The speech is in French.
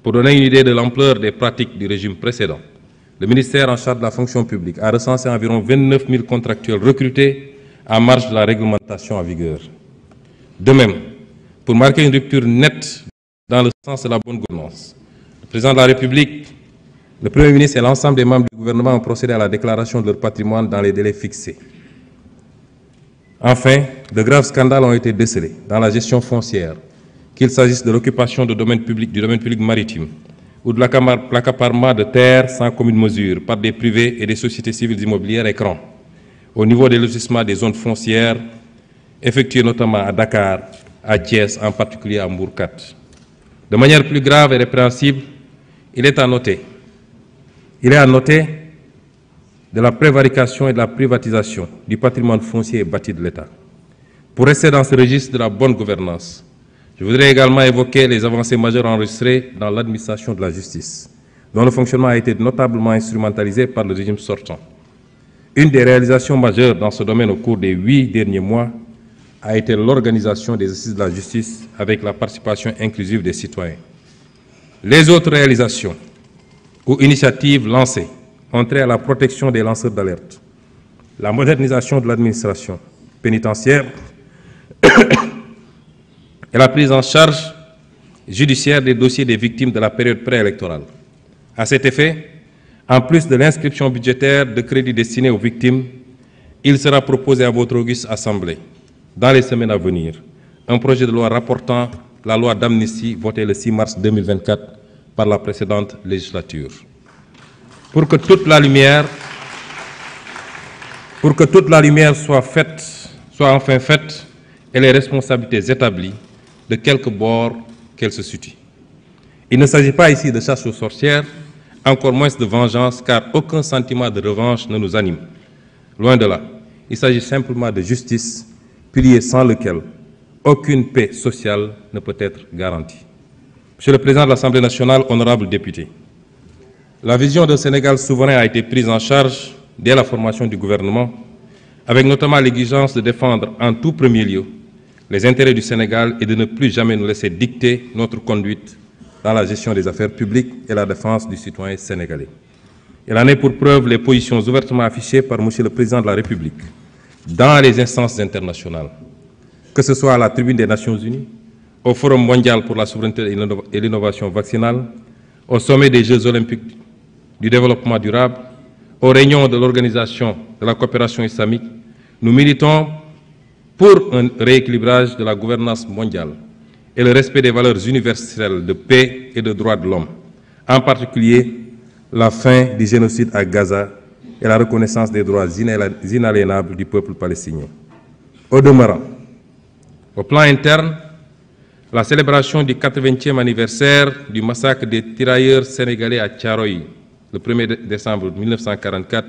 Pour donner une idée de l'ampleur des pratiques du régime précédent, le ministère en charge de la fonction publique a recensé environ 29 000 contractuels recrutés en marge de la réglementation en vigueur. De même, pour marquer une rupture nette dans le sens de la bonne gouvernance, le président de la République, le Premier ministre et l'ensemble des membres du gouvernement ont procédé à la déclaration de leur patrimoine dans les délais fixés. Enfin, de graves scandales ont été décelés dans la gestion foncière, qu'il s'agisse de l'occupation du domaine public maritime ou de l'accaparement de terres sans commune mesure par des privés et des sociétés civiles immobilières écrans, au niveau des lotissements des zones foncières, effectuées notamment à Dakar, à Thiès, en particulier à Mbourkat. De manière plus grave et répréhensible, il est à noter de la prévarication et de la privatisation du patrimoine foncier et bâti de l'État. Pour rester dans ce registre de la bonne gouvernance, je voudrais également évoquer les avancées majeures enregistrées dans l'administration de la justice, dont le fonctionnement a été notablement instrumentalisé par le régime sortant. Une des réalisations majeures dans ce domaine au cours des 8 derniers mois a été l'organisation des assises de la justice avec la participation inclusive des citoyens. Les autres réalisations ou initiatives lancées ont trait à la protection des lanceurs d'alerte, la modernisation de l'administration pénitentiaire et la prise en charge judiciaire des dossiers des victimes de la période préélectorale. À cet effet, en plus de l'inscription budgétaire de crédits destinés aux victimes, il sera proposé à votre auguste Assemblée, dans les semaines à venir, un projet de loi rapportant la loi d'amnistie votée le 6 mars 2024 par la précédente législature. Pour que toute la lumière soit enfin faite et les responsabilités établies de quelque bord qu'elles se situent. Il ne s'agit pas ici de chasse aux sorcières, encore moins de vengeance, car aucun sentiment de revanche ne nous anime. Loin de là, il s'agit simplement de justice, pilier sans lequel aucune paix sociale ne peut être garantie. Monsieur le Président de l'Assemblée nationale, honorables députés, la vision d'un Sénégal souverain a été prise en charge dès la formation du gouvernement, avec notamment l'exigence de défendre en tout premier lieu les intérêts du Sénégal et de ne plus jamais nous laisser dicter notre conduite dans la gestion des affaires publiques et la défense du citoyen sénégalais. Il en est pour preuve les positions ouvertement affichées par Monsieur le Président de la République dans les instances internationales, que ce soit à la tribune des Nations Unies, au Forum mondial pour la souveraineté et l'innovation vaccinale, au sommet des Jeux olympiques du développement durable, aux réunions de l'Organisation de la coopération islamique. Nous militons pour un rééquilibrage de la gouvernance mondiale et le respect des valeurs universelles de paix et de droits de l'homme, en particulier la fin du génocide à Gaza et la reconnaissance des droits inaliénables du peuple palestinien. Au demeurant, au plan interne, la célébration du 80e anniversaire du massacre des tirailleurs sénégalais à Thiaroye, le 1er décembre 1944,